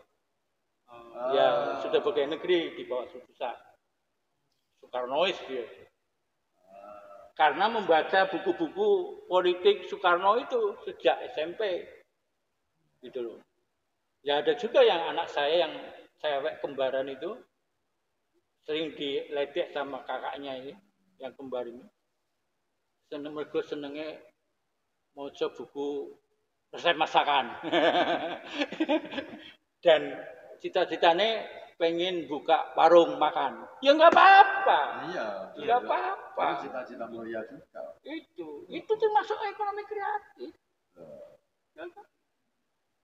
Ya sudah pegawai negeri di Bawaslu pusat. Soekarnois dia. Karena membaca buku-buku politik Soekarno itu sejak SMP, gitu loh. Ya ada juga yang anak saya yang cewek kembaran itu sering diledek sama kakaknya ini, yang kembar ini. Senengnya mau coba buku resep masakan. Dan cita-citanya pengen buka warung makan. Ya nggak apa-apa. Iya. Nggak apa-apa. Cita-cita mulia juga. Itu termasuk ekonomi kreatif. Ya kan?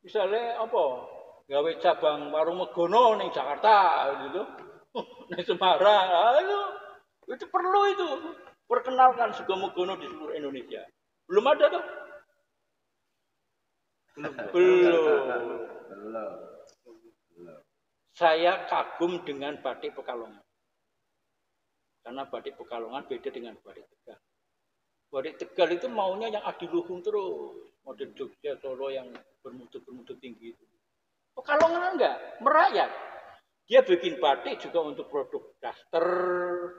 Misalnya apa? Gawe cabang warung Megono ning Jakarta gitu. Ning Semarang. Itu perlu itu. Perkenalkan Sego Megono di seluruh Indonesia. Belum ada tuh? Belum. Saya kagum dengan batik Pekalongan. Karena batik Pekalongan beda dengan batik Tegal. Batik Tegal itu maunya yang adiluhung terus. Model Jogja, Solo yang bermutu tinggi itu. Pekalongan enggak, merayat. Dia bikin batik juga untuk produk daster,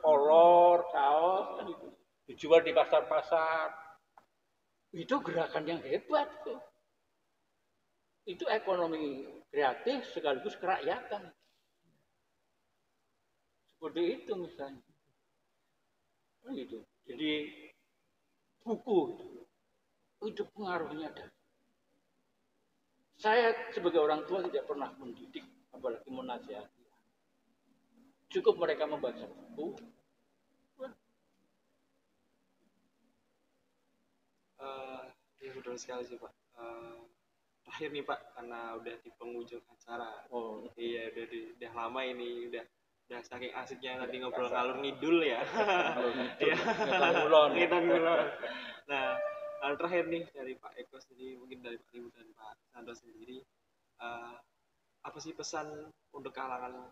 kolor, kaos, kan itu. Dijual di pasar-pasar. Itu gerakan yang hebat tuh. Itu ekonomi kreatif sekaligus kerakyatan. Seperti itu misalnya. Gitu. Jadi buku itu pengaruhnya ada. Saya sebagai orang tua tidak pernah mendidik, apalagi menasihati. Cukup mereka membaca buku. Ya betul sekali sih Pak. Terakhir nih Pak, karena udah di penghujung acara. Oh iya, udah lama ini, udah saking asiknya tadi ngobrol ngalur ngidul ya. Ngitan ngulon. Nah, terakhir nih dari Pak Eko sendiri, mungkin dari Pak Ibu dan Pak Sandro sendiri, apa sih pesan untuk kalangan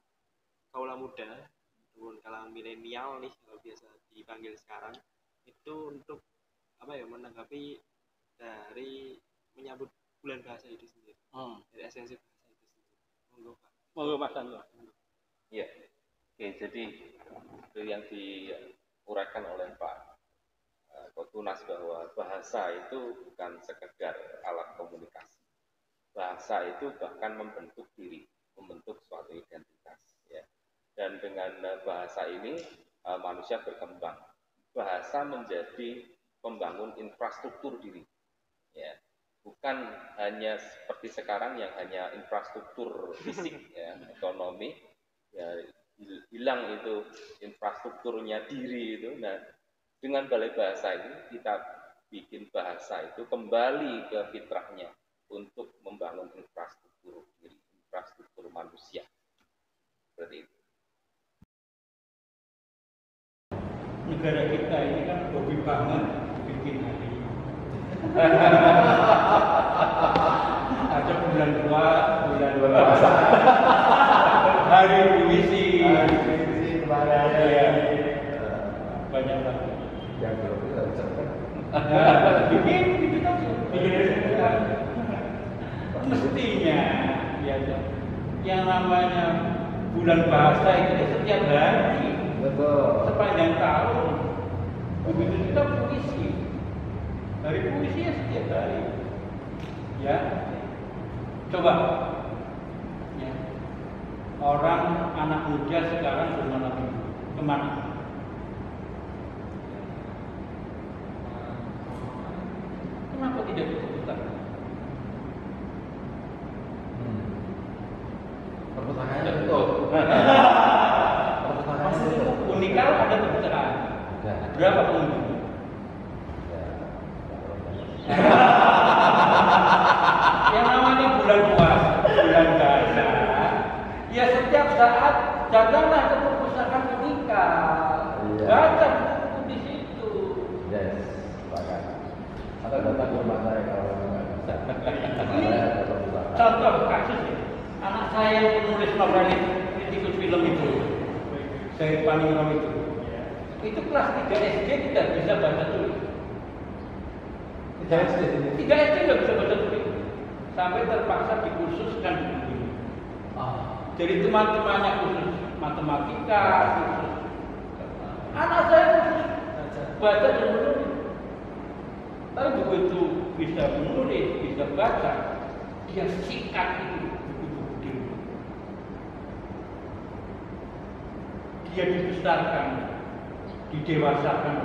kaula muda, ataupun kalangan milenial nih kalau biasa dipanggil sekarang, itu untuk apa ya, menanggapi dari menyambut bulan bahasa itu sendiri, dari esensi bahasa itu sendiri. Monggo Pak. Monggo Mas Sandro. Iya. Oke, jadi itu yang diuraikan oleh Pak Kotunas bahwa bahasa itu bukan sekedar alat komunikasi. Bahasa itu bahkan membentuk diri, membentuk suatu identitas. Ya. Dan dengan bahasa ini manusia berkembang. Bahasa menjadi pembangun infrastruktur diri. Ya. Bukan hanya seperti sekarang yang hanya infrastruktur fisik, ya, ekonomi, ya, hilang itu infrastrukturnya diri itu. Nah, dengan balai bahasa ini kita bikin bahasa itu kembali ke fitrahnya untuk membangun infrastruktur diri, infrastruktur manusia. Seperti itu. Negara kita ini kan hobi banget bikin hari. Ada bulan tua, bulan Hari puisi. Hari puisi kemarin Ya. Banyak lagi. yang belum kita ucapkan. Bikin mestinya ya yang namanya bulan bahasa itu setiap hari Betul. sepanjang tahun begitu kita puisi hari puisi ya setiap hari ya coba ya. Orang anak muda sekarang kemana kenapa tidak berputar? Perpustakaan betul. Perpustakaan Maksudnya betul. Unikal ada perpustakaan. Ya. Berapa pengunjung? Yang namanya bulan puasa, bulan bahasa. Ya setiap saat datanglah ke perpustakaan Unikal. Iya. Baca buku di situ. Yes, sepakat. Atau datang ke rumah saya kalau nggak bisa. Ini Saya ada perpustakaan. contoh kasus ya. Anak saya yang penulis novel kritikus film itu, Syed Paningro itu kelas 3 SD tidak bisa baca tulis. 3 SD. 3 SD tidak bisa baca tulis, sampai terpaksa dikhususkan buku. Jadi teman-temannya khusus matematika, khusus. Anak saya khusus baca dan menulis. Tapi begitu bisa menulis, bisa baca, dia sikat itu. Dia dibesarkan, didewasakan